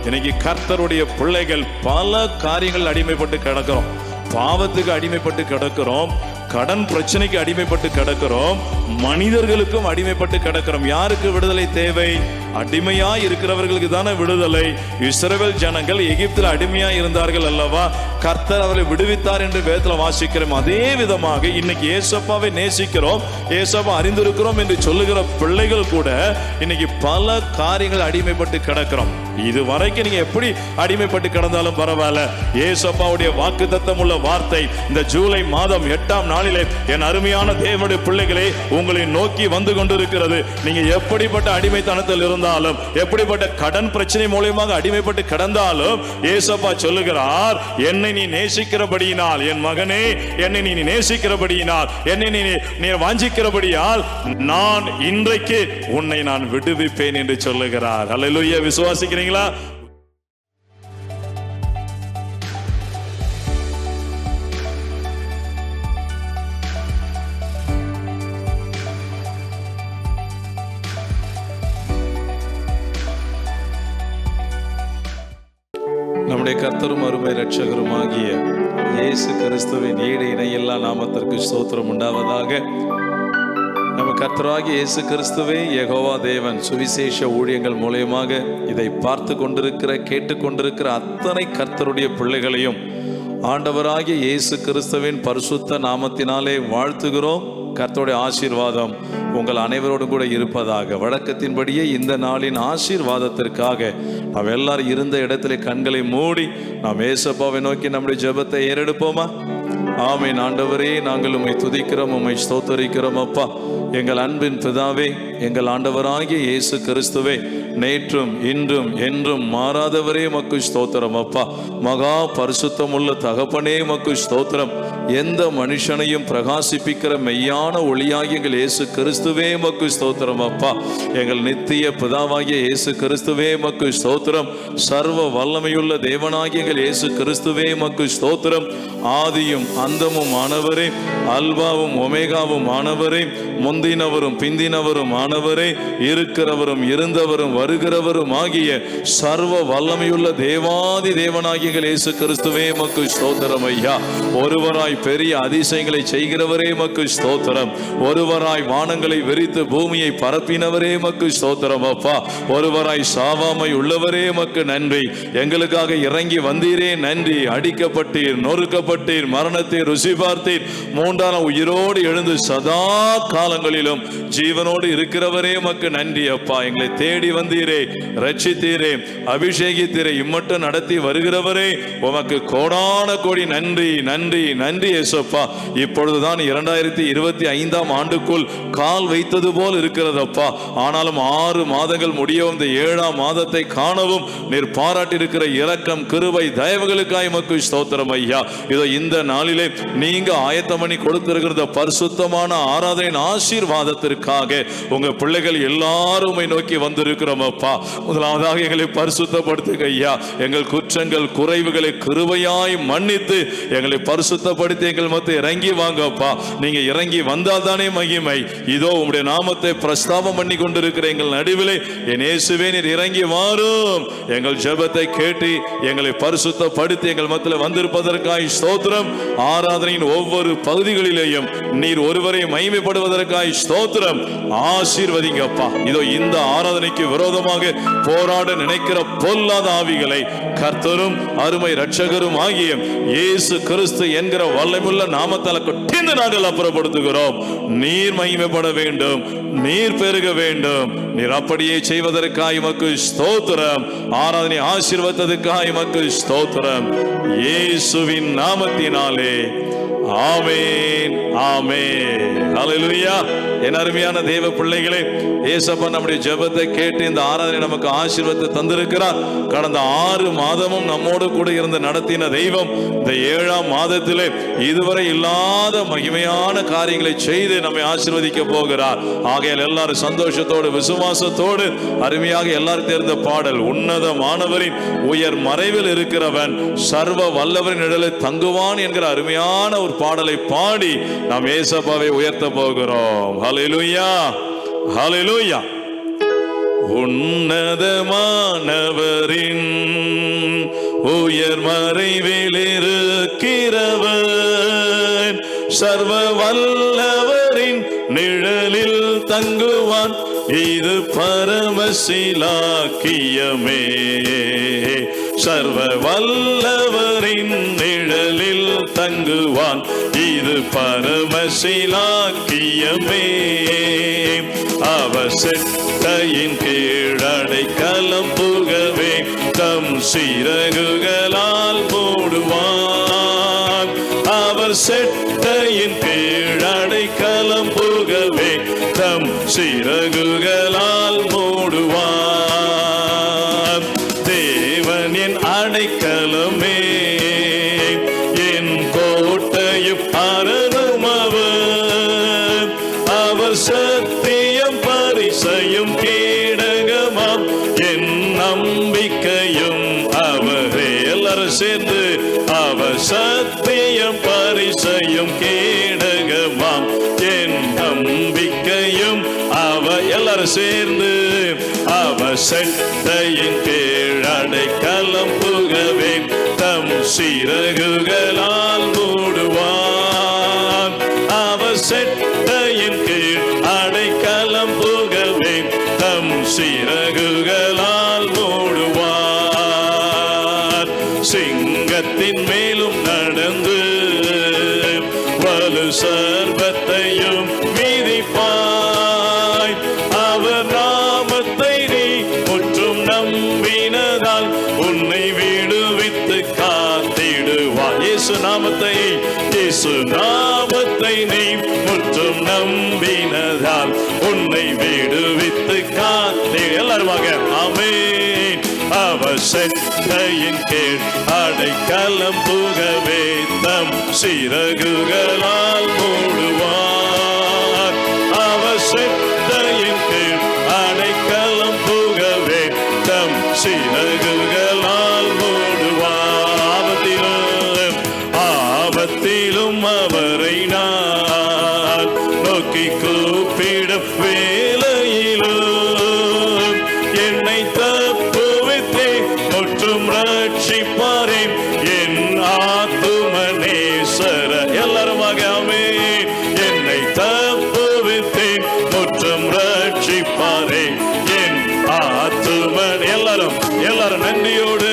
இன்னைக்கு கர்த்தருடைய பிள்ளைகள் பல காரியங்கள் அடிமைப்பட்டு கிடக்கிறோம். பாவத்துக்கு அடிமைப்பட்டு கிடக்கிறோம், கடன் பிரச்சனைக்கு அடிமைப்பட்டு கிடக்கிறோம், மனிதர்களுக்கும் அடிமைப்பட்டு கிடக்கிறோம். யாருக்கு விடுதலை தேவை? அடிமையா இருக்கிறவர்களுக்கு தானே விடுதலை. இஸ்ரவேல் ஜனங்கள் எகிப்தில் அடிமையா இருந்தார்கள் அல்லவா, கர்த்தர் அவரை விடுவித்தார் என்று வேதத்தில் வாசிக்கிறோம். அதே விதமாக இன்னைக்கு ஏசப்பாவை நேசிக்கிறோம், ஏசப்பா அறிந்திருக்கிறோம் என்று சொல்லுகிற பிள்ளைகள் கூட இன்னைக்கு பல காரியங்கள் அடிமைப்பட்டு கிடக்கிறோம். இது வரைக்கும் நீங்க எப்படி அடிமைப்பட்டு கிடந்தாலும் பரவாயில்ல, ஏசப்பாவுடைய வாக்குத்தத்தம் உள்ள வார்த்தை இந்த ஜூலை மாதம் 8ஆம் நாளிலே என் அருமையான தேவனுடைய பிள்ளைகளே உங்களை நோக்கி வந்து கொண்டிருக்கிறது. நீங்க எப்படிப்பட்ட அடிமைத்தனத்தில் இருந்தாலும், எப்படிப்பட்ட கடன் பிரச்சனை மூலமாக அடிமைப்பட்டு கிடந்தாலும், ஏசப்பா சொல்லுகிறார், என்னை நீ நேசிக்கிறபடியினால், என் மகனே என்னை நீ நேசிக்கிறபடியினால், என்னை நீ வாஞ்சிக்கிறபடியால் நான் இன்றைக்கு உன்னை நான் விடுவிப்பேன் என்று சொல்லுகிறார். அல்லேலூயா. விசுவாசிக்கிறீங்களா? நம்முடைய கர்த்தரும் அருமை இரட்சகருமாகிய இயேசு கிறிஸ்துவின் ஈடு இணையில்லா நாமத்திற்கு ஸ்தோத்திரம் உண்டாவதாக. நம்ம கர்த்தராகிய இயேசு கிறிஸ்துவே யெகோவா தேவன் சுவிசேஷ ஊழியங்கள் மூலமாக இதை பார்த்து கொண்டிருக்கிற, கேட்டுக்கொண்டிருக்கிற அத்தனை கர்த்தருடைய பிள்ளைகளையும் ஆண்டவராகிய இயேசு கிறிஸ்துவின் பரிசுத்த நாமத்தினாலே வாழ்த்துகிறோம். கர்த்தருடைய ஆசீர்வாதம் உங்கள் அனைவரோடும் கூட இருப்பதாக. வழக்கத்தின்படியே இந்த நாளின் ஆசீர்வாதத்திற்காக நாம் எல்லாரும் இருந்த இடத்திலே கண்களை மூடி நாம் ஏசப்பாவை நோக்கி நம்முடைய ஜெபத்தை ஏறெடுப்போமா? ஆமென். ஆண்டவரே, நாங்கள் உம்மை துதிக்கிறோம், உம்மை ஸ்தோத்தரிக்கிறோம். அப்பா, எங்கள் அன்பின் பிதாவே, எங்கள் ஆண்டவராகிய இயேசு கிறிஸ்துவே, நேற்றும் இன்றும் என்றும் மாறாதவரே மக்கு ஸ்தோத்திரம். அப்பா, மகா பரிசுத்தம் உள்ள தகப்பனே மக்கு ஸ்தோத்திரம். எந்த மனுஷனையும் பிரகாசிப்பிக்கிற மெய்யான ஒளியாகிய எங்கள் இயேசு கிறிஸ்துவே மக்கு ஸ்தோத்திரம். அப்பா, எங்கள் நித்திய பிதாவாகிய இயேசு கிறிஸ்துவே மக்கு ஸ்தோத்திரம். சர்வ வல்லமையுள்ள தேவனாகிய எங்கள் இயேசு கிறிஸ்துவே மக்கு ஸ்தோத்திரம். ஆதியும் அந்தமும் ஆனவரே, அல்பாவும் ஒமேகாவும் ஆனவரே, முந்தினவரும் பிந்தினவரும் ஆனவரே, இருக்கிறவரும் இருந்தவரும் வருகிறவரும் ஆகிய சர்வ வல்லமையுள்ள தேவாதி தேவனாகிய இயேசு கிறிஸ்துவே மக்கு ஸ்தோத்திரம். ஐயா, ஒருவராய் பெரிய அதிசயங்களை செய்கிறவரே மக்கு ஸ்தோத்திரம். ஒருவராய் வானங்களை விரித்து பூமியை பரப்பினவரே மக்கு ஸ்தோத்திரம். அப்பா, ஒருவராய் சாவாமை உள்ளவரே மக்கு நன்றி. எங்களுக்காக இறங்கி வந்தீரே நன்றி. அடிக்கப்பட்டீர், நொறுக்கப்பட்டீர், மரணத்தை ருசி பார்த்தீர், மூன்றாம் உயிரோடு எழுந்து சதா காலங்களிலும் ஜீவனோடு இருக்கிறவரே மக்கு நன்றி. அப்பா, எங்களை தேடி வந்தீரே, ரட்சித்தீரே, அபிஷேகித்தீரே, இம்மட்டும் நடத்தி வருகிறவரே உமக்கு கோடான கோடி நன்றி, நன்றி, நன்றி இயேசுப்பா. இப்பொழுதுதான் 2025ஆம் ஆண்டுக்குள் கால் வைத்தது போல் இருக்கிறதப்பா. ஆனாலும் 6 மாதங்கள் முடியவும் இந்த 7ஆம் மாதத்தை காணவும் நீர் பாராட்டி இருக்கிற இரக்கம், கிருபை, தயவுகளுக்காய் உமக்கு ஸ்தோத்திரம் ஐயா. இதோ இந்த நாளிலே நீங்க ஆயத்தம் பண்ணி கொடுத்திருக்கிற பரிசுத்தமான ஆராதனையின் ஆசீர்வாதத்திற்காக உங்க பிள்ளைகள் எல்லாரும் நோக்கி வந்திருக்கிறோம் அப்பா. முதலாவதாக எங்களை பரிசுத்தப்படுத்துங்க ஐயா. எங்கள் குற்றங்கள் குறைவுகளை கிருபையாய் மன்னித்து எங்களை பரிசுத்தப்படுத்தி எங்கள் மத்தியில் இறங்கி வாங்கப்பா. நீங்க இறங்கி வந்தால் தானே மகிமை. இதோ உம்முடைய நாமத்தை பிரஸ்தாபம் பண்ணி கொண்டிருக்கிற எங்கள் நடுவிலே என் இயேசுவே நீர் இறங்கி வாரும். எங்கள் ஜெபத்தை கேட்டு எங்களை பரிசுத்தப்படுத்தி எங்கள் மத்தியில் வந்திருப்பதற்காய் ஸ்தோத்திரம். ஆராதனையின் ஒவ்வொரு பகுதிகளிலேயும் நீர் ஒருவரை மகிமைப்படுவதற்காய் ஸ்தோத்திரம். ஆசீர்வதிங்கப்பா. இதோ இந்த ஆராதனைக்கு விரோதமாக போராட நினைக்கிற பொல்லாத ஆவிகளை கர்த்தரும் அருமை இரட்சகரும் ஆகிய இயேசு கிறிஸ்து என்கிற வல்லமையுள்ள நாமத்தால் கொட்டிந்து நாங்கள் அப்புறப்படுத்துகிறோம். நீர் மகிமைப்பட வேண்டும், நீர் பெருக வேண்டும். நீர் அப்படியே செய்வதற்காக உமக்கு ஸ்தோத்திரம். ஆராதனை ஆசீர்வதித்ததற்காக உமக்கு ஸ்தோத்திரம். இயேசுவின் நாமத்தினாலே ஆமென், ஆமென். ஹல்லேலூயா. என் அருமையான தேவ பிள்ளைகளே, ஏசப்பா நம்முடைய ஜெபத்தை கேட்டு இந்த ஆராதனை நமக்கு ஆசீர்வாதத்தை தந்திருக்கிறார். கடந்த 6 மாதமும் நம்மோடு கூட இருந்து நடத்தின தெய்வம் இந்த 7ஆம் மாதத்திலே இதுவரை இல்லாத மகிமையான காரியங்களை செய்து நம்மை ஆசீர்வதிக்க போகிறார். ஆகையால் எல்லாரும் சந்தோஷத்தோடு விசுவாசத்தோடு அருமையாக எல்லாரும் தேர்ந்த பாடல், உன்னதமானவரின் உயர் மறைவில் இருக்கிறவன் சர்வ வல்லவரின் நிழலில் தங்குவான் என்கிற அருமையான ஒரு பாடலை பாடி நாம் ஏசப்பாவை உயர்த்த போகிறோம். ஹல்லேலூயா, ஹல்லேலூயா. உன்னதமானவரின் உயர் மறைவில் இருக்கிறவன் சர்வ வல்லவரின் நிழலில் தங்குவான். இது பரமசிலாக்கியமே. சர்வ வல்லவரின் நிழலில் தங்குவான். இது பரமசிலாக்கியமே. அவர் செட்டையின் கீழடைக்கலம் புகவே தம் சிறகுகளால் மூடுவான். அவர் செட்டையின் கீழடைக்கலம் புகவே தம் சிறகுகளால் மூடுவான். தேவன் என் அடைக்கலமே, என் கோட்டையும் அரணும் அவர். அவர் சத்தியம் பரிசையும் கேடகமாம். என் நம்பிக்கையும் அவரே. எல்லாரும் சேர்ந்து அவர் சத்தியம் பரிசையும் கேடகமாம். என் நம்பிக்கையும் அவர். எல்லாரும் சேர்ந்து அவர் சட்டையின் கீழ் அடைக்கலம் புகவே தம் சிறகுகளால் மூடுவான். அவர் சட்டையின் கீழ் அடைக்கலம் புகவே தம் சிறகுகளால் மூடுவான். சிங்கத்தின் மேலும் நடந்து வலு சர்வத்தையும் மீதிப்பாய். அவர் நாமத்தை நீ முற்றும் நம்பினதால் உன்னை விடுவித்து காத்திடுவார். இயேசு நாமத்தை, இயேசு நாமத்தை நீ முற்றும் நம்பினதால் உன்னை விடுவித்து காத்திடு. எல்லாருமாக ஆமென். அவர் செட்டையின் கீழ் அடைக்கலம் புகவே தம் சிறகுகளால் மூடுவார். அவர் செட்டையின் கீழ் அடைக்கலம் புகவே தம் சிறகுகளால் மூடுவார். ஆபத்திலும் அவரை நான் நோக்கி கூப்பிடும் வேளையிலும் என்னை தப்புவித்தே முற்றும் ரட்சிப்பாரேன் என் ஆத்துமனேசர. எல்லாருமாக ஆமென். என்னை தப்புவித்தே முற்றும் ரட்சிப்பாரேன் என் ஆத்துமன். எல்லாரும் நன்றியோடு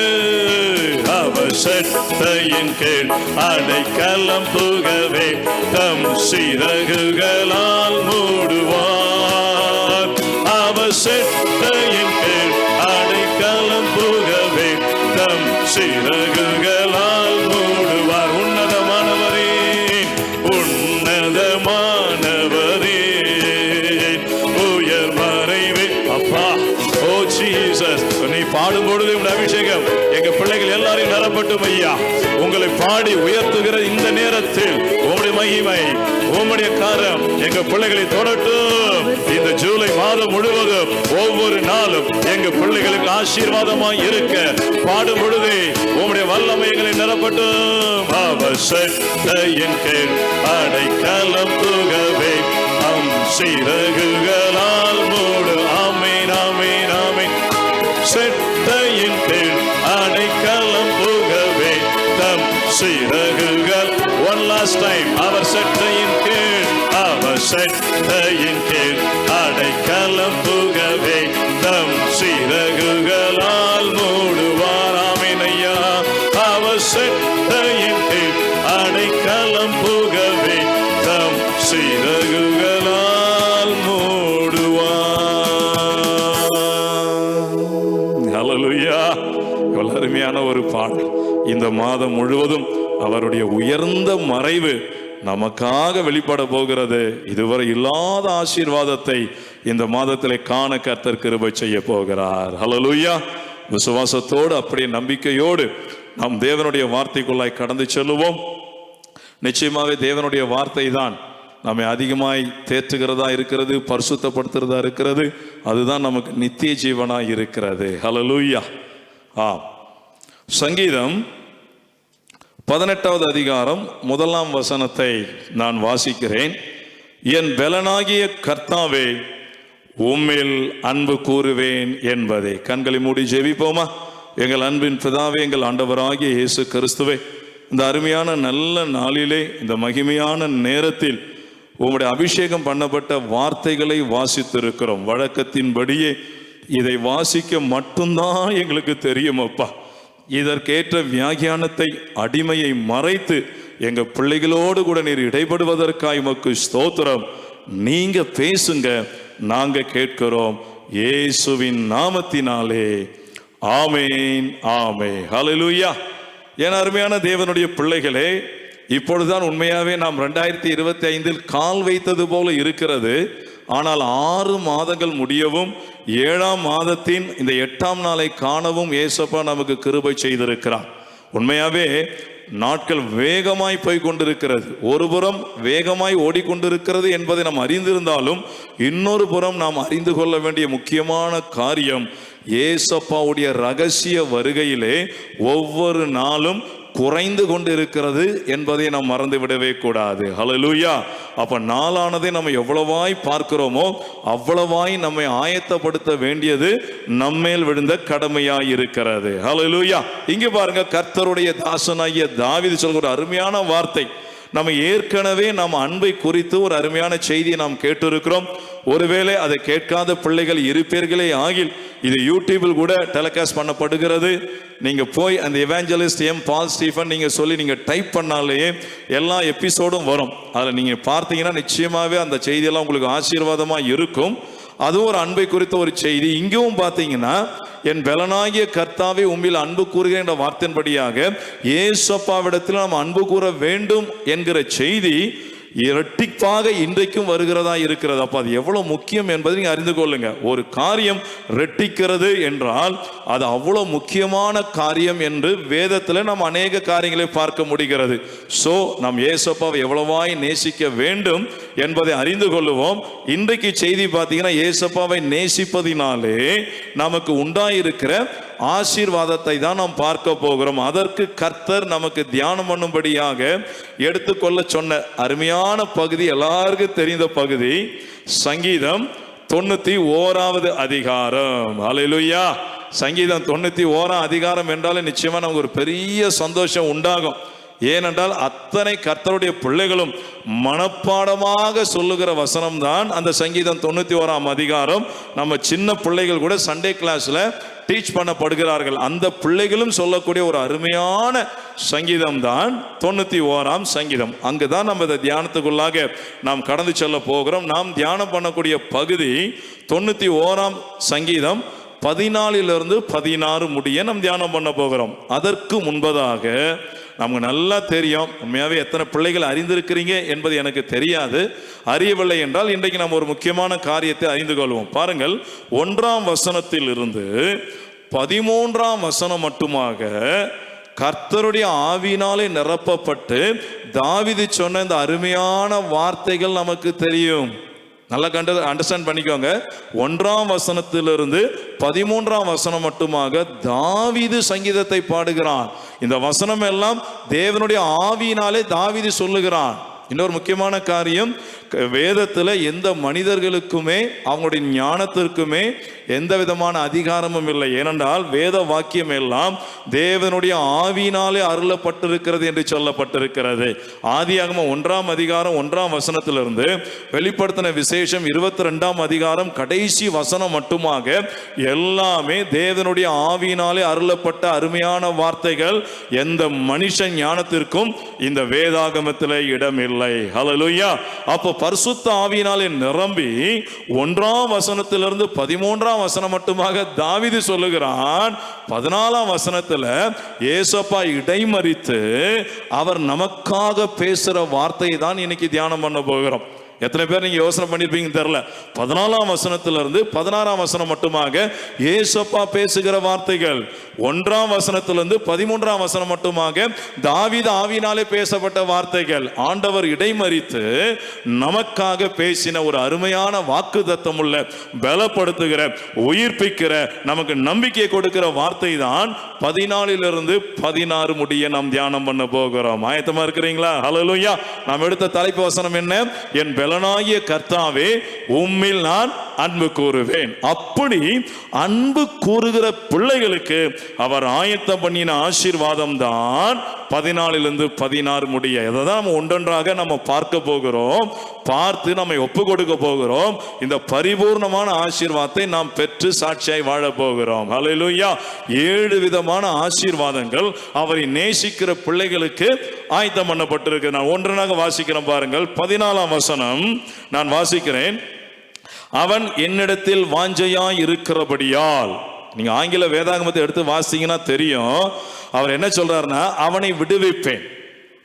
அவர் சட்டையின் கீழ் அடைக்கலம் புகவே தம் சிறகுகளால் மூடுவார். அவர் சட்டையின் கீழ் அடைக்கலம் புகவே தம் சிறகுகளால் மூடுவார். உன்னதமானவரே, உன்னதமானவரே உயர் மறைவே. அப்பா, ஓ ஜீசஸ், நீ பாடும் பொழுது உங்கள் அபிஷேகம் எங்க பிள்ளைகள் எல்லாரையும் நிரப்பட்டும் ஐயா. உங்களை பாடி உயர்த்துகிற இந்த நேரத்தில் உங்களுடைய மகிமை, உங்களுடைய காரம் எங்க பிள்ளைகளை தொடட்டும். இந்த ஜூலை மாதம் முழுவதும் ஒவ்வொரு நாளும் எங்க பிள்ளைகளுக்கு ஆசீர்வாதமாய் இருக்க பாடும் பொழுதே உங்களுடைய வல்லமைகளை நிரப்பட்டும். அவர் சட்டையின் கீழ் அடைக்கலம் புகவே தம் சிறகுகளால் மூடு. ஆமென், ஆமென், ஆமென். சட்டையின் கீழ் அடைக்கலம் புகவே தம் சிறகுகள். One last time. அவர் சட்டையின் கீழ், அவர் சட்டையின் கீழ் அடைக்கலம் புகவே தம் சிறகுகளால் மூடுவார். ஆமென் ஐயா. அவர் சட்டையின் கீழ் அடைக்கலம் புகவே தம் சிறகுகளால் மூடுவார். ஹல்லேலூயா. எவ்வளவு அருமையான ஒரு பாடல். இந்த மாதம் முழுவதும் அவருடைய உயர்ந்த மறைவு நமக்காக வெளிப்பட போகிறது. இதுவரை இல்லாத ஆசீர்வாதத்தை இந்த மாதத்திலே காண கர்த்தர் கிருபை செய்ய போகிறார். ஹல்லேலூயா. விசுவாசத்தோடு, அப்படியே நம்பிக்கையோடு நாம் தேவனுடைய வார்த்தைக்குள்ளாய் கடந்து செல்லுவோம். நிச்சயமாகவே தேவனுடைய வார்த்தை தான் நம்மை அதிகமாய் தேற்றுகிறதா இருக்கிறது, பரிசுத்தப்படுத்துறதா இருக்கிறது. அதுதான் நமக்கு நித்திய ஜீவனாய் இருக்கிறது. ஹல்லேலூயா. சங்கீதம் 18வது அதிகாரம் 1ஆம் வசனத்தை நான் வாசிக்கிறேன். என் பெலனாகிய கர்த்தாவே, உம்மில் அன்பு கூறுவேன் என்பதே. கண்களை மூடி ஜெபிப்போமா? எங்கள் அன்பின் பிதாவே, எங்கள் ஆண்டவராகிய இயேசு கிறிஸ்துவே, இந்த அருமையான நல்ல நாளிலே, இந்த மகிமையான நேரத்தில் உம்முடைய அபிஷேகம் பண்ணப்பட்ட வார்த்தைகளை வாசித்திருக்கிறோம். வழக்கத்தின்படியே இதை வாசிக்க மட்டும்தான் எங்களுக்கு தெரியும் அப்பா. இதற்கேற்ற வியாக்கியானத்தை, அடிமையை மறைத்து எங்க பிள்ளைகளோடு கூட நீர் இடைபடுவதற்காய் உமக்கு ஸ்தோத்திரம். நீங்க பேசுங்க, நாங்க கேட்கிறோம். இயேசுவின் நாமத்தினாலே ஆமேன், ஆமே. ஹல்லேலூயா. என் அருமையான தேவனுடைய பிள்ளைகளே, இப்பொழுதுதான் உண்மையாவே நாம் 2025 கால் வைத்தது போல இருக்கிறது. ஆனால் 6 மாதங்கள் முடியவும் 7ஆம் மாதத்தின் இந்த 8ஆம் நாளை காணவும் ஏசப்பா நமக்கு கிருபை செய்திருக்கிறார். உண்மையாவே நாட்கள் வேகமாய் போய் கொண்டிருக்கிறது. ஒரு புறம் வேகமாய் ஓடிக்கொண்டிருக்கிறது என்பதை நாம் அறிந்திருந்தாலும், இன்னொரு புறம் நாம் அறிந்து கொள்ள வேண்டிய முக்கியமான காரியம், ஏசப்பாவுடைய ரகசிய வருகையிலே ஒவ்வொரு நாளும் குறைந்து கொண்டு இருக்கிறது என்பதை நாம் மறந்து விடவே கூடாது. ஹல்லேலூயா. அப்ப நாளானதை நம்ம எவ்வளவாய் பார்க்கிறோமோ அவ்வளவாய் நம்மை ஆயத்தப்படுத்த வேண்டியது நம்மேல் விழுந்த கடமையாய் இருக்கிறது. ஹல்லேலூயா. இங்க பாருங்க, கர்த்தருடைய தாசனாகிய தாவீது சொல்கிற அருமையான வார்த்தை. நம்ம ஏற்கனவே நம்ம அன்பை குறித்து ஒரு அருமையான செய்தியை நாம் கேட்டிருக்கிறோம். ஒருவேளை அதை கேட்காத பிள்ளைகள் இருப்பீர்களே ஆகில், இது யூடியூபில் கூட டெலிகாஸ்ட் பண்ணப்படுகிறது. நீங்க போய் அந்த எவாஞ்சலிஸ்ட் பால் ஸ்டீஃபன் நீங்க சொல்லி நீங்க டைப் பண்ணாலே எல்லா எபிசோடும் வரும். அதில் நீங்க பார்த்தீங்கன்னா நிச்சயமாவே அந்த செய்தியெல்லாம் உங்களுக்கு ஆசீர்வாதமா இருக்கும். அதுவும் ஒரு அன்பை குறித்த ஒரு செய்தி. இங்கும் பார்த்தீங்கன்னா, என் பலனாகிய கர்த்தாவே உம்மில் அன்பு கூறுகிறேன் என்ற வார்த்தையின்படியாக ஏசப்பாவிடத்தில் நாம் அன்பு கூற வேண்டும் என்கிற செய்தி இரட்டிப்பாக இன்றைக்கும் வருகிறதா இருக்கிறது. அப்ப அது எவ்வளவு முக்கியம் என்பதை நீங்க அறிந்து கொள்ளுங்க. ஒரு காரியம் ரெட்டிக்கிறது என்றால் அது அவ்வளவு முக்கியமான காரியம் என்று வேதத்தில் நாம் அநேக காரியங்களை பார்க்க முடிகிறது. சோ நாம் ஏசப்பாவை எவ்வளவாய் நேசிக்க வேண்டும் என்பதை அறிந்து கொள்ளுவோம். இன்றைக்கு செய்தி பார்த்தீங்கன்னா, ஏசப்பாவை நேசிப்பதினாலே நமக்கு உண்டாயிருக்கிற ஆசீர்வாதத்தை தான் நாம் பார்க்க போகிறோம். அதற்கு கர்த்தர் நமக்கு தியானம் பண்ணும்படியாக எடுத்துக்கொள்ள சொன்ன அருமையான பகுதி, எல்லாருக்கும் தெரிந்த பகுதி, சங்கீதம் 91வது அதிகாரம். ஹல்லேலூயா. சங்கீதம் 91ஆம் அதிகாரம் என்றாலே நிச்சயமா நமக்கு ஒரு பெரிய சந்தோஷம் உண்டாகும். ஏனென்றால் அத்தனை கர்த்தருடைய பிள்ளைகளும் மனப்பாடமாக சொல்லுகிற வசனம் தான் அந்த சங்கீதம் 91ஆம் அதிகாரம். நம்ம சின்ன பிள்ளைகள் கூட சண்டே கிளாஸ்ல டீச் பண்ணப்படுகிறார்கள். அந்த பிள்ளைகளும் சொல்லக்கூடிய ஒரு அருமையான சங்கீதம் தான் 91ஆம் சங்கீதம். அங்குதான் நம்ம இந்த தியானத்துக்குள்ளாக நாம் கடந்து செல்ல போகிறோம். நாம் தியானம் பண்ணக்கூடிய பகுதி 91ஆம் சங்கீதம் 14 16 முடிய நாம் தியானம் பண்ண போகிறோம். அதற்கு முன்பதாக நமக்கு நல்லா தெரியும், உண்மையாவே எத்தனை பிள்ளைகள் அறிந்திருக்கிறீங்க என்பது எனக்கு தெரியாது. அறியவில்லை என்றால் இன்றைக்கு நாம் ஒரு முக்கியமான காரியத்தை அறிந்து கொள்வோம். பாருங்கள், 1ஆம் வசனத்தில் இருந்து 13ஆம் வசனம் மட்டுமாக கர்த்தருடைய ஆவியினாலே நிரப்பப்பட்டு தாவீது சொன்ன இந்த அருமையான வார்த்தைகள் நமக்கு தெரியும். நல்லா அண்டர்ஸ்டாண்ட் பண்ணிக்கோங்க. 1ஆம் வசனத்திலிருந்து 13ஆம் வசனம் மட்டுமாக தாவீது சங்கீதத்தை பாடுகிறான். இந்த வசனம் எல்லாம் தேவனுடைய ஆவியினாலே தாவீது சொல்லுகிறான். இன்னொரு முக்கியமான காரியம், வேதத்தில் எந்த மனிதர்களுக்குமே அவங்களுடைய ஞானத்திற்குமே எந்த விதமான அதிகாரமும் இல்லை. ஏனென்றால் வேத வாக்கியம் எல்லாம் தேவனுடைய ஆவியினாலே அருளப்பட்டிருக்கிறது என்று சொல்லப்பட்டிருக்கிறது. ஆதியாகமம் 1ஆம் அதிகாரம் 1ஆம் வசனத்திலிருந்து வெளிப்படுத்தின விசேஷம் 22ஆம் அதிகாரம் கடைசி வசனம் மட்டுமாக எல்லாமே தேவனுடைய ஆவியினாலே அருளப்பட்ட அருமையான வார்த்தைகள். எந்த மனுஷன் ஞானத்திற்கும் இந்த வேதாகமத்தில் இடம் இல்லை. ஹல்லேலூயா. அப்போ பரிசுத்த ஆவியினாலே நிரம்பி 1ஆம் வசனத்திலிருந்து 13ஆம் வசனம் மட்டுமாக தாவீது சொல்லுகிறான். 14ஆம் வசனத்துல ஏசப்பா இடைமறித்து அவர் நமக்காக பேசுற வார்த்தையை தான் இன்னைக்கு தியானம் பண்ண போகிறோம். எத்தனை பேர் நீங்க யோசனை பண்ணிருப்பீங்க தெரியல. 14ஆம் வசனத்திலிருந்து 16ஆம் வசனம் மட்டுமாக ஏசப்பா பேசுகிற வார்த்தைகள். 1ஆம் வசனத்திலிருந்து 13ஆம் வசனம் மட்டுமாக தாவீது ஆவியினாலே பேசப்பட்ட வார்த்தைகள். ஆண்டவர் இடைமறித்து நமக்காக பேசின ஒரு அருமையான வாக்குத்தத்தம் உள்ள, பலப்படுத்துகிற, உயிர்ப்பிக்கிற, நமக்கு நம்பிக்கை கொடுக்கிற வார்த்தை தான் 14 16 முடிய நாம் தியானம் பண்ண போகிறோம். ஆயத்தமா இருக்கிறீங்களா? ஹல்லேலூயா. நாம் எடுத்த தலைப்பு வசனம் என்ன? என் பலனாகிய கர்த்தாவே உம்மில் நான் அன்பு கூறுவேன். அப்படி அன்பு கூறுகிற பிள்ளைகளுக்கு அவர் ஆயத்தம் பண்ணின ஆசீர்வாதம் தான் 14 16 முடிய. இதைதான் நம்ம ஒன்றொன்றாக நம்ம பார்க்க போகிறோம், பார்த்து நம்மை ஒப்பு கொடுக்க போகிறோம். இந்த பரிபூர்ணமான ஆசீர்வாதத்தை நாம் பெற்று சாட்சியாய் வாழ போகிறோம். ஹல்லேலூயா. 7 விதமான ஆசீர்வாதங்கள் அவரை நேசிக்கிற பிள்ளைகளுக்கு ஆயத்தம் பண்ணப்பட்டிருக்கு. நான் ஒன்றனாக வாசிக்கிறேன் பாருங்கள். 14ஆம் வசனம் நான் வாசிக்கிறேன். அவன் என்னிடத்தில் வாஞ்சையாய் இருக்கிறபடியால், நீங்க ஆங்கில வேதாகமத்தை எடுத்து வாசிங்கன்னா தெரியும், அவர் என்ன சொல்றாருன்னா, அவனை விடுவிப்பேன்.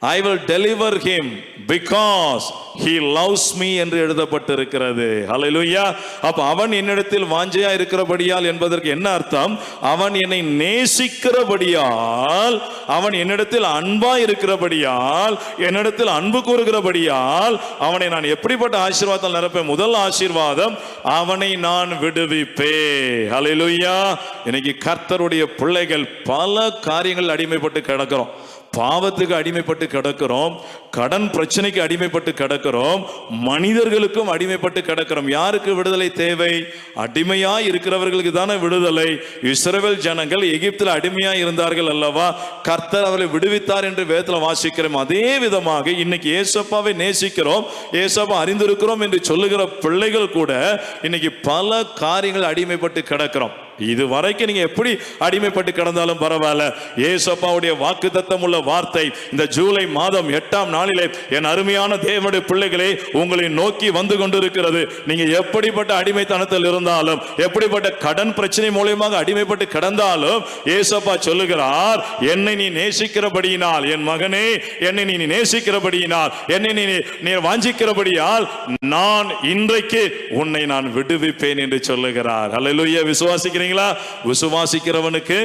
I will deliver him because he loves me என்று எழுதப்பட்டிருக்கிறது. ஹல்லேலூயா. அப்ப அவன் என்னிடத்தில் வாஞ்சையா இருக்கிறபடியால் என்பதற்கு என்ன அர்த்தம்? அவன் என்னை நேசிக்கிறபடியால், அவன் என்னிடத்தில் அன்பா இருக்கிறபடியால், என்னிடத்தில் அன்பு கூறுகிறபடியால் அவனை நான் எப்படிப்பட்ட ஆசீர்வாதத்தால் நிரப்பேன்? முதல் ஆசீர்வாதம், அவனை நான் விடுவிப்பேன். ஹல்லேலூயா. இன்னைக்கு கர்த்தருடைய பிள்ளைகள் பல காரியங்கள் அடிமைப்பட்டு கிடக்கிறோம். பாவத்துக்கு அடிமைப்பட்டு கிடக்கிறோம், கடன் பிரச்சனைக்கு அடிமைப்பட்டு கிடக்கிறோம், மனிதர்களுக்கும் அடிமைப்பட்டு கிடக்கிறோம். யாருக்கு விடுதலை தேவை? அடிமையாய் இருக்கிறவர்களுக்கு தானே விடுதலை. இஸ்ரவேல் ஜனங்கள் எகிப்தில் அடிமையாய் இருந்தார்கள் அல்லவா, கர்த்தர் அவரை விடுவித்தார் என்று வேதத்தில் வாசிக்கிறோம். அதே விதமாக இன்னைக்கு ஏசப்பாவை நேசிக்கிறோம், ஏசப்பா அறிந்திருக்கிறோம் என்று சொல்லுகிற பிள்ளைகள் கூட இன்னைக்கு பல காரியங்கள் அடிமைப்பட்டு கிடக்கிறோம். இது வரைக்கும் நீங்க எப்படி அடிமைப்பட்டு கிடந்தாலும் பரவாயில்ல, ஏசப்பாவுடைய வாக்குத்தத்தம் உள்ள வார்த்தை இந்த ஜூலை மாதம் 8ஆம் நாளிலே என் அருமையான தேவனுடைய பிள்ளைகளே உங்களை நோக்கி வந்து கொண்டிருக்கிறது. நீங்க எப்படிப்பட்ட அடிமைத்தனத்தில் இருந்தாலும், எப்படிப்பட்ட கடன் பிரச்சனை மூலமாக அடிமைப்பட்டு கிடந்தாலும், ஏசப்பா சொல்லுகிறார், என்னை நீ நேசிக்கிறபடியினால், என் மகனே என்னை நீ நேசிக்கிறபடியினால், என்னை நீ வாஞ்சிக்கிறபடியால் நான் இன்றைக்கு உன்னை நான் விடுவிப்பேன் என்று சொல்லுகிறார். அல்லேலூயா. விசுவாசிக்கிறீங்க? விசுவாசிக்கிறவனுக்கு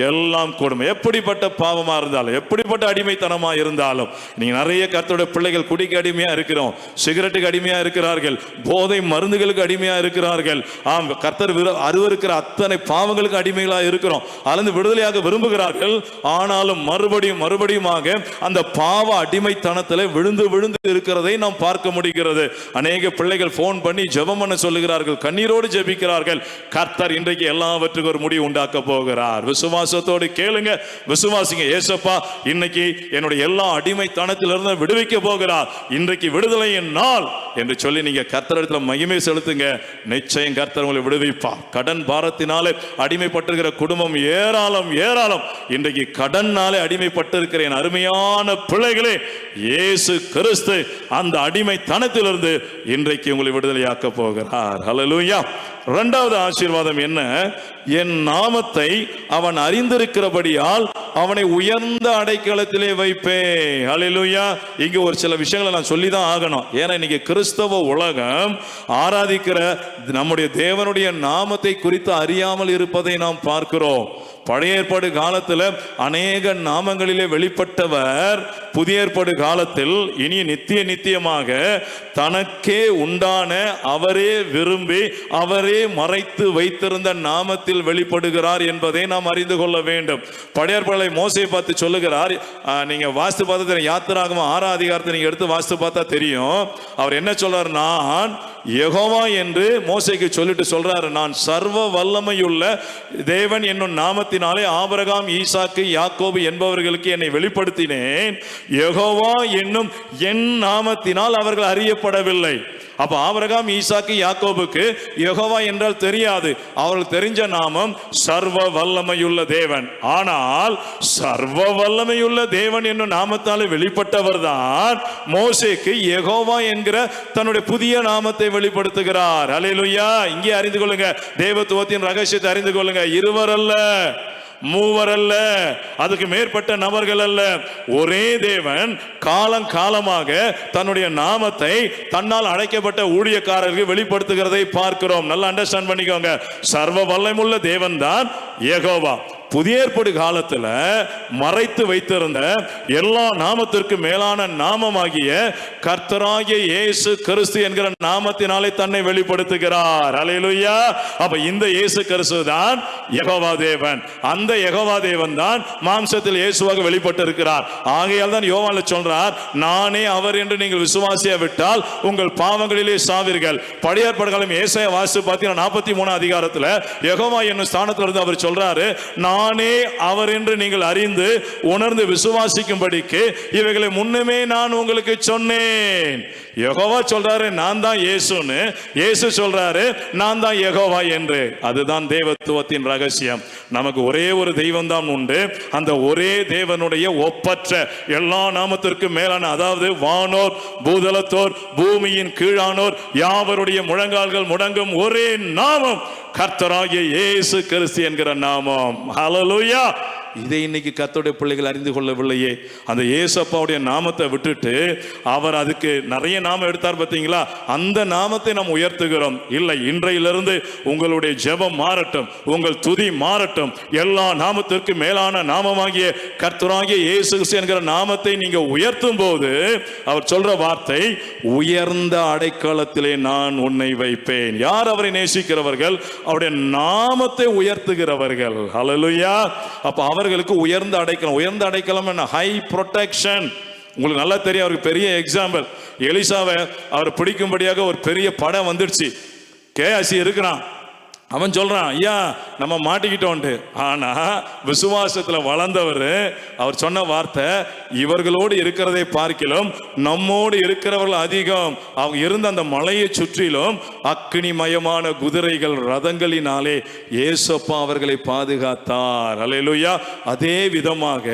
எல்லாம் கூடும். எப்படிப்பட்ட பாவமா இருந்தாலும், எப்படிப்பட்ட அடிமைத்தனமா இருந்தாலும். நீங்க நிறைய கர்த்தருடைய பிள்ளைகள் குடிக்கு அடிமையா இருக்கிறோம், சிகரெட்டுக்கு அடிமையா இருக்கிறார்கள், போதை மருந்துகளுக்கு அடிமையா இருக்கிறார்கள். ஆம், கர்த்தர் அருவருக்கிற அத்தனை பாவங்களுக்கு அடிமைகளா இருக்கிறோம். அதிலிருந்து விடுதலையாக விரும்புகிறார்கள். ஆனாலும் மறுபடியுமாக அந்த பாவ அடிமைத்தனத்தில் விழுந்து இருக்கிறதை நாம் பார்க்க முடிகிறது. அநேக பிள்ளைகள் போன் பண்ணி ஜெபம் பண்ண சொல்லுகிறார்கள், கண்ணீரோடு ஜெபிக்கிறார்கள். கர்த்தர் இன்றைக்கு எல்லாவற்றுக்கும் ஒரு முடிவு உண்டாக்க போகிறார். விசுவாசத்தோடு கேளுங்க, விசுவாசிங்க. ஏசப்பா இன்னைக்கு என்னுடைய எல்லா அடிமைத்தனத்திலிருந்து விடுவிக்க போகிறார். இன்றைக்கு விடுதலையின் நாள் என்று சொல்லி நீங்க கர்த்தரிடத்தில் மகிமை செலுத்துங்க. நிச்சயம் கர்த்தர் உங்களை விடுவிப்பார். கடன் பாரத்தினாலே அடிமைப்பட்டிருக்கிற குடும்பம் ஏராளம். இன்றைக்கு கடன்னாலே அடிமைப்பட்டிருக்கிற என் அருமையான பிள்ளைகளே, இயேசு கிறிஸ்து அந்த அடிமைத்தனத்திலிருந்து இன்றைக்கு உங்களை விடுதலையாக்க போகிறார். ஹல்லேலூயா. 2வது ஆசீர்வாதம் என்ன? என் நாமத்தை அவன் அறிந்திருக்கிறபடியால் அவனை உயர்ந்த அடைக்கலத்திலே வைப்பேன். ஹல்லேலூயா. இங்க ஒரு சில விஷயங்களை நான் சொல்லிதான் ஆகணும். ஏன்னா இன்னைக்கு கிறிஸ்தவ உலகம் ஆராதிக்கிற நம்முடைய தேவனுடைய நாமத்தை குறித்து அறியாமல் இருப்பதை நாம் பார்க்கிறோம். பழைய ஏற்பாடு காலத்தில் அநேக நாமங்களிலே வெளிப்பட்டவர் புதிய ஏற்பாடு காலத்தில் இனி நித்தியமாக தனக்கே உண்டான, அவரே விரும்பி அவரே மறைத்து வைத்திருந்த நாமத்தில் வெளிப்படுகிறார் என்பதை நாம் அறிந்து கொள்ள வேண்டும். பழைய ஏற்பாட்டை மோசேயை பார்த்து சொல்லுகிறார். நீங்க வாஸ்து பார்த்தா யாத்திராகமம் 6ஆம் அதிகாரத்தை நீங்க எடுத்து வாஸ்து பார்த்தா தெரியும். அவர் என்ன சொல்றார்? நான் யெகோவா என்று மோசேக்கு சொல்லிட்டு சொல்றாரு, நான் சர்வ வல்லமையுள்ள தேவன் என்னும் நாமத்தினாலே ஆபிரகாம், ஈசாக்கு, யாக்கோபு என்பவர்களுக்கு என்னை வெளிப்படுத்தினேன். யெகோவா என்னும் என் நாமத்தினால் அவர்கள் அறியப்படவில்லை. அப்ப ஆபிரகாம், ஈசாக்கு, யாக்கோபுக்கு யெகோவா என்றால் தெரியாது. அவர்கள் தெரிஞ்ச நாமம் சர்வ வல்லமையுள்ள தேவன். ஆனால் சர்வ வல்லமையுள்ள தேவன் என்னும் நாமத்தாலே வெளிப்பட்டவர் தான் மோசேக்கு யெகோவா என்கிற தன்னுடைய புதிய நாமத்தை வெளிப்படுத்துகிறார். அல்லேலூயா. இங்கே அறிந்து கொள்ளுங்க, தேவத்துவத்தின் ரகசியத்தை அறிந்து கொள்ளுங்க. இருவர் அல்ல, மூவர் அல்ல, அதுக்கு மேற்பட்ட நபர்கள் அல்ல, ஒரே தேவன் காலமாக தன்னுடைய நாமத்தை தன்னால் அழைக்கப்பட்ட ஊழியக்காரர்களுக்கு வெளிப்படுத்துகிறதை பார்க்கிறோம். நல்லா அண்டர்ஸ்டாண்ட் பண்ணிக்கோங்க. சர்வ வல்லமையுள்ள தேவன் தான் யெகோவா. புதிய ஏற்பாடு காலத்துல மறைத்து வைத்திருந்த எல்லா நாமத்திற்கு மேலான நாமமாகிய கர்த்தராகிய இயேசு கிறிஸ்து என்கிற நாமத்தினாலே தன்னை வெளிப்படுத்துகிறார். அல்லேலூயா. அப்ப இந்த இயேசு கிறிஸ்து தான் யெகோவா தேவன். அந்த யெகோவா தேவன் தான் மாம்சத்தில் இயேசுவாக வெளிப்பட்டு இருக்கிறார். ஆகையால் தான் யோவான்ல சொல்றார், நானே அவர் என்று நீங்கள் விசுவாசியா விட்டால் உங்கள் பாவங்களிலே சாவீர்கள். பழைய ஏற்பாடுகளில் ஏசாயா வாசித்து பார்த்தீங்கன்னா 43 அதிகாரத்துல யெகோவா என்னும் ஸ்தானத்தில் இருந்து அவர் சொல்றாரு, நானே அவர் என்று நீங்கள் அறிந்து உணர்ந்து விசுவாசிக்கும்படிக்கு இவைகளை முன்னமே நான் உங்களுக்கு சொன்னேன். யெகோவா சொல்றாரு நான் தான் இயேசுன்னு, இயேசு சொல்றாரு நான் தான் யெகோவா என்று. அதுதான் தேவத்துவத்தின் ரகசியம். நமக்கு ஒரே ஒரு தெய்வம் தான் உண்டு. அந்த ஒரே தேவனுடைய ஒப்பற்ற எல்லா நாமத்திற்கு மேலான, அதாவது வானோர் பூதலத்தோர் பூமியின் கீழானோர் யாவருடைய முழங்கால்கள் முடங்கும் ஒரே நாமம் கர்த்தராகிய இயேசு கிறிஸ்து என்கிற நாமம். ஹல்லேலூயா. இதை இன்னைக்கு கர்த்தருடைய பிள்ளைகள் அறிந்து கொள்ளவில்லையே. அந்த இயேசப்பாவுடைய நாமத்தை விட்டுட்டு அவர் அதுக்கு நிறைய நாமம் எடுத்தார் பார்த்தீங்களா, அந்த நாமத்தை நாம் உயர்த்துகிறோம். இல்லை, இன்றையிலிருந்து உங்களுடைய ஜெபம் மாறட்டும், உங்கள் துதி மாறட்டும். எல்லா நாமத்திற்கு மேலான நாமமாகிய கர்த்தராகிய இயேசு என்கிற நாமத்தை நீங்க உயர்த்தும் போது அவர் சொல்ற வார்த்தை, உயர்ந்த அடைக்கலத்திலே நான் உன்னை வைப்பேன். யார் அவரை நேசிக்கிறவர்கள்? அவருடைய நாமத்தை உயர்த்துகிறவர்கள். ஹல்லேலூயா. அப்ப அவர்களுக்கு உயர்ந்த அடைக்கலம். உயர்ந்த அடைக்கலம் என்ன? High protection. உங்களுக்கு நல்லா தெரியும். அவருக்கு பெரிய எக்ஸாம்பிள், எலிசாவை அவர் பிடிக்கும்படியாக ஒரு பெரிய படம் வந்துடுச்சு. கேயாசி இருக்கிறான். அவன் சொல்றான், ஐயா நம்ம மாட்டிக்கிட்டோன்ட்டு. ஆனா விசுவாசத்துல வளர்ந்தவர் அவர் சொன்ன வார்த்தை, இவர்களோடு இருக்கிறதை பார்க்கிலும் நம்மோடு இருக்கிறவர்கள் அதிகம். அவங்க இருந்த அந்த மலையை சுற்றிலும் அக்கினிமயமான குதிரைகள் ரதங்களினாலே இயேசப்பா அவர்களை பாதுகாத்தார். அல்லேலூயா. அதே விதமாக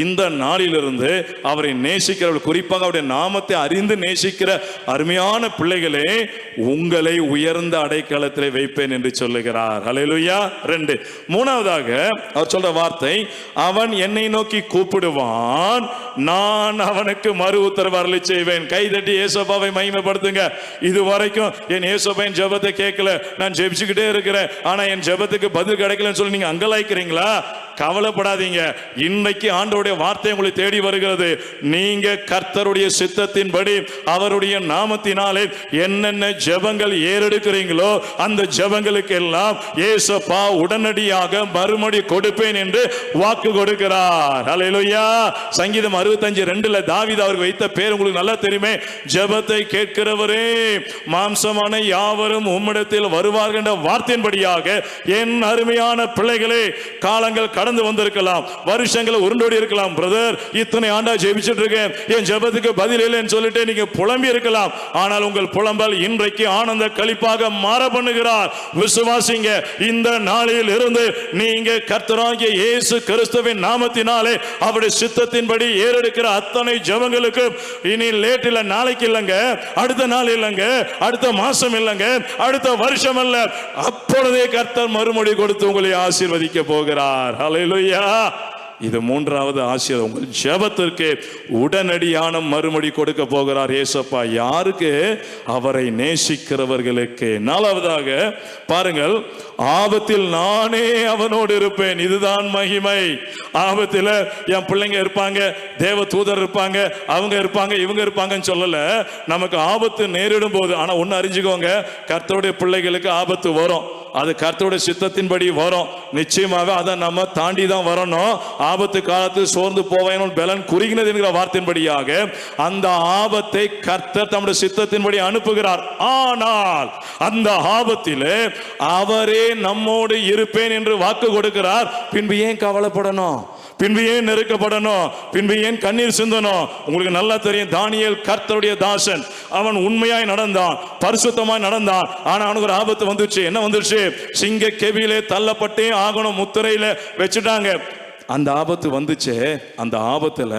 இந்த நாளிலிருந்து அவரை நேசிக்கிறவர்கள், குறிப்பாக அவருடைய நாமத்தை அறிந்து நேசிக்கிற அருமையான பிள்ளைகளே, உங்களை உயர்ந்த அடைக்கலத்திலே வைப்பேன் என்று சொல்லுகிறார். ஹல்லேலூயா. 2. மூணாவதாக அவர் சொல்ற வார்த்தை, அவன் என்னை நோக்கி கூப்பிடுவான், நான் அவனுக்கு மறு உத்தரவு அருளி செய்வேன். கைதட்டி இயேசுவை மகிமைப்படுத்துங்க. இது வரைக்கும் என் இயேசுவின் ஜெபத்தை கேட்கல, நான் ஜெபிச்சுக்கிட்டே இருக்கிறேன், ஆனா என் ஜெபத்துக்கு பதில் கிடைக்கலன்னு சொல்லி நீங்க அங்கலாய்க்கிறீங்களா? கவலைப்படாதீங்க. இன்னைக்கு ஆண்டவருடைய வார்த்தை உங்களை தேடி வருகிறது. நீங்க கர்த்தருடைய சித்தத்தின்படி அவருடைய நாமத்தினாலே என்னென்ன ஜெபங்கள் ஏறெடுக்கிறீங்களோ அந்த ஜெபங்களுக்கு எல்லாம் இயேசுப்பா உடனடியாக மறுமொழி கொடுப்பேன் என்று வாக்கு கொடுக்கிறார். ஹல்லேலூயா. சங்கீதம் 65:2 தாவீது அவருக்கு வைத்த பேர் உங்களுக்கு நல்லா தெரியுமே, ஜெபத்தை கேட்கிறவரே மாம்சமான யாவரும் உம்மிடத்தில் வருவார்கள் என்ற வார்த்தையின்படியாக என் அருமையான பிள்ளைகளே, காலங்கள் கடந்து வந்திருக்கலாம், வருஷங்களை உருண்டோடி இருக்கலாம். பிரதர், இத்தனை ஆண்டா ஜெபிச்சுட்டு இருக்கேன், என் ஜெபத்துக்கு பதில் இல்லைன்னு சொல்லிட்டு நீங்க புலம்பி இருக்கலாம். ஆனால் உங்கள் புலம்பல் இன்றைக்கு ஆனந்த களிப்பாக மாற பண்ணுகிறார். விசுவாசிங்க. இந்த நாளில் இருந்து நீங்க கர்த்தராகிய இயேசு கிறிஸ்துவின் நாமத்தினாலே அவருடைய சித்தத்தின்படி ஏறெடுக்கிற அத்தனை ஜெபங்களுக்கு இனி லேட் இல்ல, நாளைக்கு இல்லைங்க, அடுத்த நாள் இல்லைங்க, அடுத்த மாசம் இல்லைங்க, அடுத்த வருஷம் அல்ல, அப்பொழுதே கர்த்தர் மறுமொழி கொடுத்து உங்களை ஆசீர்வதிக்க போகிறார். ஹல்லேலூயா. இது மூன்றாவது ஆசீர்வாதம். உங்கள் ஜெபத்திற்கு உடனடியான மறுமொழி கொடுக்க போகிறார் இயேசுப்பா. யாருக்கு? அவரை நேசிக்கிறவர்களுக்கு. நாலாவதாக பாருங்கள், ஆபத்தில் நானே அவனோடு இருப்பேன். இதுதான் மகிமை. ஆபத்தில் என் பிள்ளைங்க இருப்பாங்க, தேவ தூதர் இருப்பாங்க, அவங்க இருப்பாங்க, இவங்க இருப்பாங்கன்னு சொல்லல. நமக்கு ஆபத்து நேரிடும் போது, ஆனா ஒன்னு அறிஞ்சுக்கோங்க, கர்த்தருடைய பிள்ளைகளுக்கு ஆபத்து வரும். அது கர்த்தருடைய சித்தத்தின்படி வரும். நிச்சயமாக அதை நம்ம தாண்டி தான் வரணும். ஆபத்து காலத்தில் சோர்ந்து போவேன் பலன் குறுகினது என்கிற வார்த்தையின்படியாக அந்த ஆபத்தை கர்த்தர் தம்முடைய சித்தத்தின்படி அனுப்புகிறார். ஆனால் அந்த ஆபத்திலே அவரே நம்மோடு இருப்பேன் என்று வாக்கு கொடுக்கிறார். பின்பு ஏன் கவலைப்படணும்? பின்பு ஏன் நெருக்கப்படணும்? பின்பு ஏன் கண்ணீர் சிந்தணும்? உங்களுக்கு நல்லா தெரியும், தானியேல் கர்த்தருடைய தாசன். அவன் உண்மையாய் நடந்தான், பரிசுத்தமாய் நடந்தான். ஆனா அவனுக்கு ஒரு ஆபத்து வந்துச்சு. என்ன வந்துருச்சு? சிங்க கெபியிலே தள்ளப்பட்டே ஆகணும், முத்திரையில வச்சுட்டாங்க. அந்த ஆபத்து வந்துச்சு. அந்த ஆபத்துல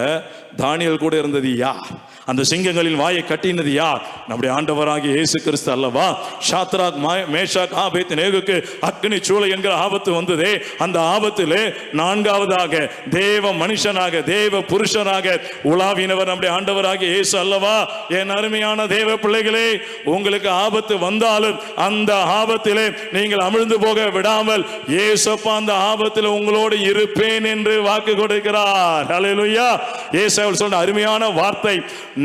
தானியேல் கூட இருந்தது யார்? அந்த சிங்கங்களின் வாயை கட்டினது யார்? நம்முடைய ஆண்டவராகிய இயேசு கிறிஸ்து அல்லவா? ஷாத்ராக் மேஷாக் ஆபேத்நேகோவுக்கு அக்கினி சூளை என்கிற ஆபத்து வந்ததே, அந்த ஆபத்திலே நான்காவதாக தேவ மனுஷனாக தேவ புருஷனாக உலாவினவர் நம்முடைய ஆண்டவராகிய இயேசு அல்லவா? என் அருமையான தேவ பிள்ளைகளே, உங்களுக்கு ஆபத்து வந்தாலும் அந்த ஆபத்திலே நீங்கள் அமிழ்ந்து போக விடாமல் இயேசப்பா அந்த ஆபத்தில் உங்களோடு இருப்பேன் என்று வாக்கு கொடுக்கிறார். ஹல்லேலூயா. இயேசு சொன்ன அருமையான வார்த்தை,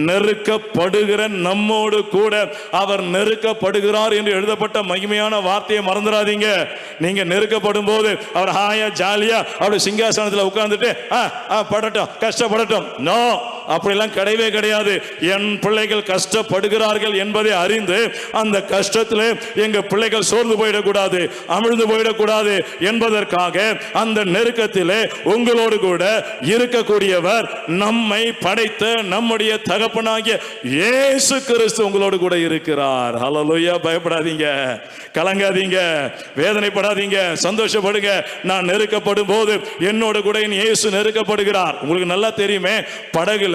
நெருக்கப்படுகிற நம்மோடு கூட அவர் நெருக்கப்படுகிறார் என்று எழுதப்பட்ட மகிமையான வார்த்தையை மறந்துடாதீங்க. நீங்க நெருக்கப்படும் போது அவர் ஹாயா ஜாலியா அவருடைய சிங்காசனத்தில் உட்கார்ந்துட்டு படட்டும் கஷ்டப்படட்டும், நோ, அப்படிலாம் கிடையவே கிடையாது. என் பிள்ளைகள் கஷ்டப்படுகிறார்கள் என்பதை அறிந்து அந்த கஷ்டத்திலே எங்க பிள்ளைகள் சோர்ந்து போயிடக்கூடாது, அமிழ்ந்து போயிடக்கூடாது என்பதற்காக அந்த நெருக்கத்திலே உங்களோடு கூட இருக்கக்கூடியவர் நம்மை படைத்த நம்முடைய தகப்பனாகிய இயேசு கிறிஸ்து உங்களோடு கூட இருக்கிறார். ஹல்லேலூயா. பயப்படாதீங்க, கலங்காதீங்க, வேதனைப்படாதீங்க, சந்தோஷப்படுங்க. நான் நெருக்கப்படும் போது என்னோடு கூட இயேசு நெருக்கப்படுகிறார். உங்களுக்கு நல்லா தெரியுமே, படகுல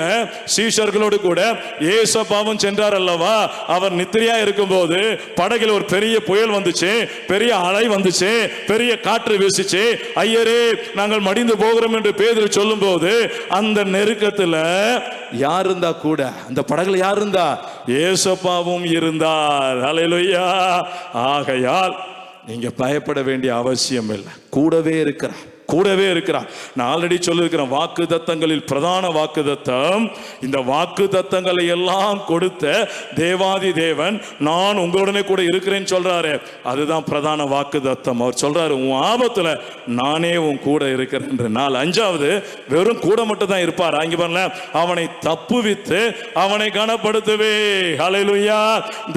சீஷர்களோடு கூட இயேசுப்பாவும் சென்றார் அல்லவா? அவர் நித்திரையா இருக்கும் போது படகுல ஒரு பெரிய புயல் வந்துச்சு, பெரிய அலை வந்துச்சு, பெரிய காற்று வீசிச்சு. ஐயரே, நாங்கள் மடிந்து போகிறோம் என்று பேதுரு சொல்லும் போது அந்த நெருக்கத்துல யார் இருந்தா கூட, அந்த படகுல யார் இருந்தா? இயேசுப்பாவும் இருந்தார். ஹல்லேலூயா. ஆகையால் நீங்க பயப்பட வேண்டிய அவசியம் இல்லை, கூடவே இருக்கிறார், கூடவே இருக்கிறார். நான் ஆல்ரெடி சொல்லியிருக்கிறேன், வாக்கு தத்தங்களில் பிரதான வாக்கு தத்தம், இந்த வாக்கு தத்தங்களை எல்லாம் கொடுத்த தேவாதி தேவன் நான் உங்களுடனே கூட இருக்கிறேன்னு சொல்றாரு. அதுதான் பிரதான வாக்கு தத்தம். அவர் சொல்றாரு, உன் ஆபத்துல நானே உன் கூட இருக்கிறேன் என்று. 5வது வெறும் கூட மட்டும் தான் இருப்பார். அங்க பாருங்க, அவனை தப்புவித்து அவனை கனப்படுத்துவே. ஹல்லேலூயா.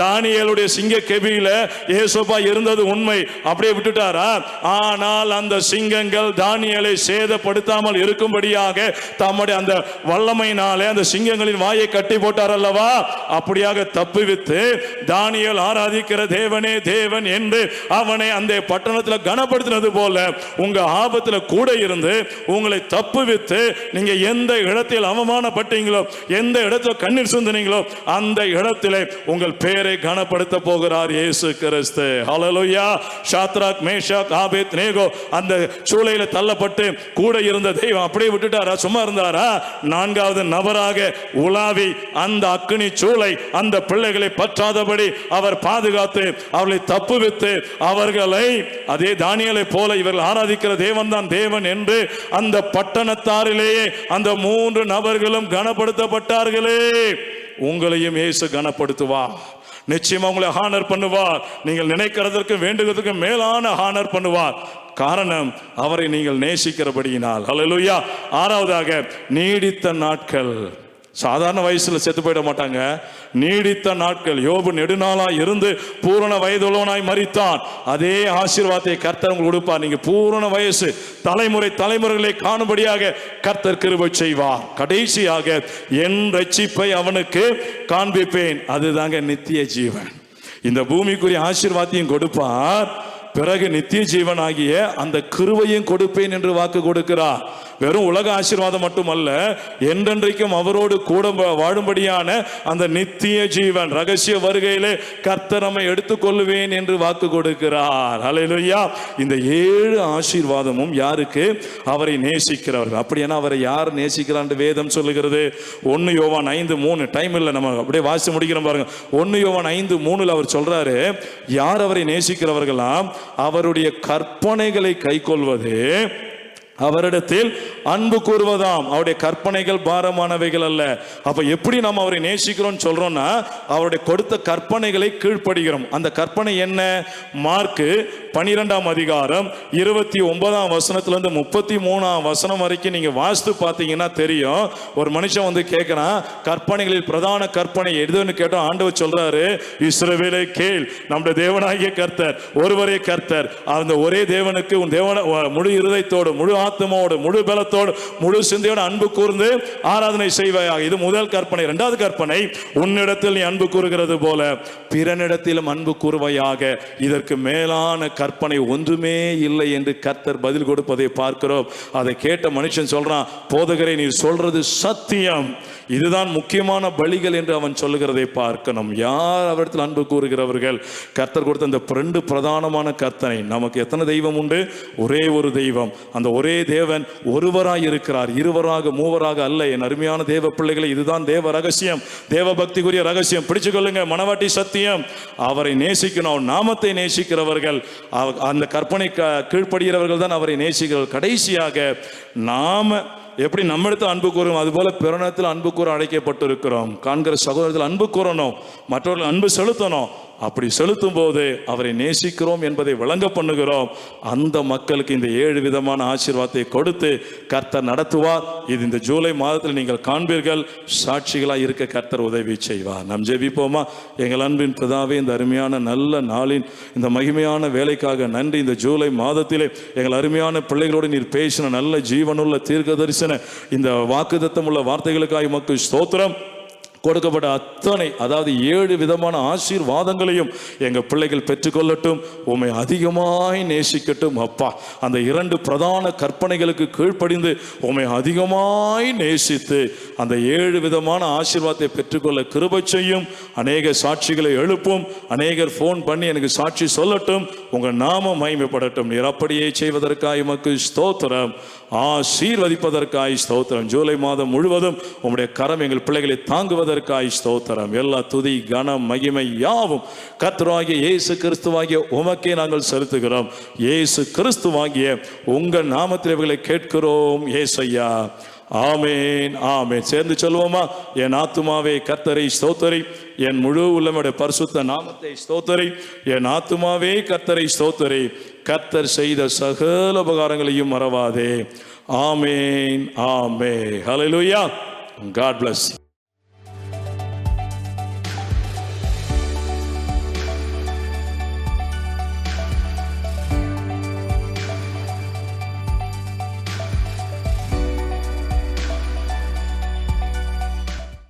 தானியேலுடைய சிங்க கெபியில இயேசுப்பா இருந்தது உண்மை, அப்படியே விட்டுட்டாரா? ஆனால் அந்த சிங்கங்கள் தானியேலை சேதப்படுத்தாமல் இருக்கும்படியாக தம்முடைய அந்த வல்லமையினாலே அந்த சிங்கங்களின் வாயை கட்டி போட்டார் அல்லவா? அப்படியாக தப்புவித்து தானியேல் ஆராதிக்கிற தேவனே தேவன் என்று அவனை அந்த பட்டணத்தில் கனப்படுத்தினது போல உங்க ஆபத்துல கூட இருந்து உங்களை தப்புவித்து நீங்க எந்த இடத்தில் அவமானப்பட்டீங்களோ, எந்த இடத்துல கண்ணீர் சிந்தினீங்களோ, அந்த இடத்திலே உங்கள் பேரை கனப்படுத்த போகிறார் இயேசு கிறிஸ்து. ஹல்லேலூயா. ஷாத்ராக் மேஷாக் ஆபேத்நேகோ அந்த சூளையில தள்ளப்பட்டு கூட இருந்த தெய்வம் அப்படியே விட்டுட்டாரா? சும்மா இருந்தாரா? 4வது நபராக உலாவி அந்த அக்கினி சூளை அந்த பிள்ளைகளை பற்றாதபடி அவர் பாதுகாத்து அவர்களை தப்புவித்து அவர்களை அதே தானியேலை போல இவர்கள் ஆராதிக்கிற தேவன் தான் தேவன் என்று அந்த பட்டணத்தாரிலேயே அந்த 3 நபர்களும் கனப்படுத்தப்பட்டார்களே. உங்களையும் இயேசு கனப்படுத்துவார். நிச்சயமா உங்களை ஹானர் பண்ணுவார். நீங்கள் நினைக்கிறதற்கு வேண்டுகிறதுக்கு மேலான ஹானர் பண்ணுவார். காரணம், அவரை நீங்கள் நேசிக்கிறபடியினால். ஹல்லேலூயா. 6வதாக நீடித்த நாட்கள். சாதாரண வயசுல செத்து போயிட மாட்டாங்க, நீடித்த நாட்கள். யோபு நெடுநாளா இருந்து பூரண வயதுள்ளவனாய் மரித்தான். அதே ஆசீர்வாதத்தை கர்த்தர் உங்களுக்கு கொடுப்பார். நீங்க பூரண வயசு தலைமுறைகளை காணும்படியாக கர்த்தர் கிருபை செய்வார். கடைசியாக என் ரட்சிப்பை அவனுக்கு காண்பிப்பேன். அதுதாங்க நித்திய ஜீவன். இந்த பூமிக்குரிய ஆசீர்வாதத்தையும் கொடுப்பார், பிறகு நித்திய ஜீவனாகிய அந்த கிருபையும் கொடுப்பேன் என்று வாக்கு கொடுக்கிறார். வெறும் உலக ஆசீர்வாதம் மட்டுமல்ல, என்றென்றைக்கும் அவரோடு கூட வாழும்படியான அந்த நித்திய ஜீவன், ரகசிய வருகையிலே கர்த்தர் நம்மை எடுத்துக்கொள்ளுவேன் என்று வாக்கு கொடுக்கிறார். ஹல்லேலூயா. இந்த 7 ஆசீர்வாதமும் யாருக்கு? அவரை நேசிக்கிறவர்கள். அப்படின்னா அவரை யார் நேசிக்கிறான் வேதம் சொல்லுகிறது? 1 யோவான் 5:3. டைம் இல்லை, நம்ம அப்படியே வாசி முடிக்கிறோம் பாருங்க. 1 யோவான் 5:3 அவர் சொல்றாரு, யார் அவரை நேசிக்கிறவர்களாம்? அவருடைய கற்பனைகளை கைக்கொள்வது, அவரிடத்தில் அன்பு கூறுவதாம். அவருடைய கற்பனைகள் பாரமானவைகள் அல்ல. அப்ப எப்படி நம்ம அவரை நேசிக்கிறோம் சொல்றோம்னா, அவருடைய கொடுத்த கற்பனைகளை கீழ்ப்படுகிறோம். அந்த கற்பனை என்ன? மார்க்கு 12ஆம் அதிகாரம் 29ஆம் வசனத்திலிருந்து 33ஆம் வசனம் வரைக்கும் நீங்க வாசித்து பார்த்தீங்கன்னா தெரியும். ஒரு மனுஷன் வந்து கேட்கிறான், கற்பனைகளில் பிரதான கற்பனை எதுன்னு கேட்டோம். ஆண்டவர் சொல்றாரு, இஸ்ரவேலே கேள், நம்முடைய தேவனாகிய கர்த்தர் ஒருவரே கர்த்தர். அந்த ஒரே தேவனுக்கு உன் தேவன முழு இருதயத்தோடு, முழு ஆத்மாவோடு, முழு பலத்தோடு, முழு சிந்தையோடு அன்பு கூர்ந்து ஆராதனை செய்வாயாக. இது முதல் கற்பனை. 2வது கற்பனை, உன்னிடத்தில் நீ அன்பு கூறுகிறது போல பிறனிடத்திலும் அன்பு கூறுவாயாக. இதற்கு மேலான கற்பனை ஒன்றுமே இல்லை என்று கர்த்தர் பதில் கொடுப்பதை பார்க்கிறோம். அதை கேட்ட மனுஷன் சொல்றான், போதகரே நீர் சொல்றது சத்தியம், இதுதான் முக்கியமான பலிகள் என்று அவன் சொல்லுகிறதை பார்க்கணும். யார் அவரிடத்தில் அன்பு கூறுகிறவர்கள்? கர்த்தர் கொடுத்த அந்த 2 பிரதானமான கர்த்தனை. நமக்கு எத்தனை தெய்வம் உண்டு? ஒரே ஒரு தெய்வம். அந்த ஒரே தேவன் ஒருவராய் இருக்கிறார், இருவராக மூவராக அல்ல. என் அருமையான தேவ பிள்ளைகளை, இதுதான் தேவ ரகசியம், தேவ பக்திக்குரிய ரகசியம். பிடிச்சு கொள்ளுங்க, மனவாட்டி சத்தியம். அவரை நேசிக்கணும். நாமத்தை நேசிக்கிறவர்கள், அந்த கற்பனை கீழ்ப்படுகிறவர்கள் தான் அவரை நேசிக்கிறவர்கள். கடைசியாக நாம எப்படி நம்மிடத்தில் அன்பு கூறும், அதுபோல பிறனிடத்தில் அன்பு கூற அழைக்கப்பட்டிருக்கிறோம். காண்கிற சகோதரத்தில் அன்பு கூறணும், மற்றவர்கள் அன்பு செலுத்தணும். அப்படி செலுத்தும் போது அவரை நேசிக்கிறோம் என்பதை விளங்க பண்ணுகிறோம். அந்த மக்களுக்கு இந்த 7 விதமான ஆசீர்வாதத்தை கொடுத்து கர்த்தர் நடத்துவார். இது இந்த ஜூலை மாதத்தில் நீங்கள் காண்பீர்கள். சாட்சிகளாக இருக்க கர்த்தர் உதவி செய்வார். நாம் ஜெபிப்போமா? எங்கள் அன்பின் பிதாவே, இந்த அருமையான நல்ல நாளின் இந்த மகிமையான வேலைக்காக நன்றி. இந்த ஜூலை மாதத்திலே எங்கள் அருமையான பிள்ளைகளோடு நீர் பேசின நல்ல ஜீவனுள்ள தீர்க்க தரிசன இந்த வாக்குத்தத்தம் உள்ள வார்த்தைகளுக்காக உமக்கு ஸ்தோத்திரம். கொடுக்கப்பட்ட அத்தனை, அதாவது 7 விதமான ஆசீர்வாதங்களையும் எங்கள் பிள்ளைகள் பெற்றுக்கொள்ளட்டும். உம்மை அதிகமாய் நேசிக்கட்டும் அப்பா. அந்த 2 பிரதான கற்பனைகளுக்கு கீழ்ப்படிந்து உம்மை அதிகமாய் நேசித்து அந்த 7 விதமான ஆசீர்வாதத்தை பெற்றுக்கொள்ள கிருபை செய்யும். அநேக சாட்சிகளை எழுப்பும். அநேகர் ஃபோன் பண்ணி எனக்கு சாட்சி சொல்லட்டும். உங்கள் நாமம் மகிமைப்படட்டும். நீர் அப்படியே செய்வதற்காக உமக்கு ஸ்தோத்திரம். ஆசீர்வதிப்பதற்காய் ஸ்தோத்திரம். ஜூலை மாதம் முழுவதும் உம்முடைய கரம் எங்கள் பிள்ளைகளை தாங்குவதற்காய் ஸ்தோத்திரம். எல்லா துதி கனம் மகிமை யாவும் கர்த்தராகிய இயேசு கிறிஸ்துவாகிய உமக்கே நாங்கள் செலுத்துகிறோம். இயேசு கிறிஸ்துவாகிய உங்கள் நாமத்தில் இவைகளை கேட்கிறோம் ஏசையா. ஆமேன், ஆமேன். சேர்ந்து சொல்லுவோமா? என் ஆத்துமாவே கர்த்தரை ஸ்தோத்தரி, என் முழு உள்ளமுடைய பரிசுத்த நாமத்தை ஸ்தோத்தரி. என் ஆத்துமாவே கர்த்தரை ஸ்தோத்தரி, கர்த்தர் செய்த சகல உபகாரங்களையும் மறவாதே. ஆமேன், ஆமேன். ஹல்லேலூயா. God bless you.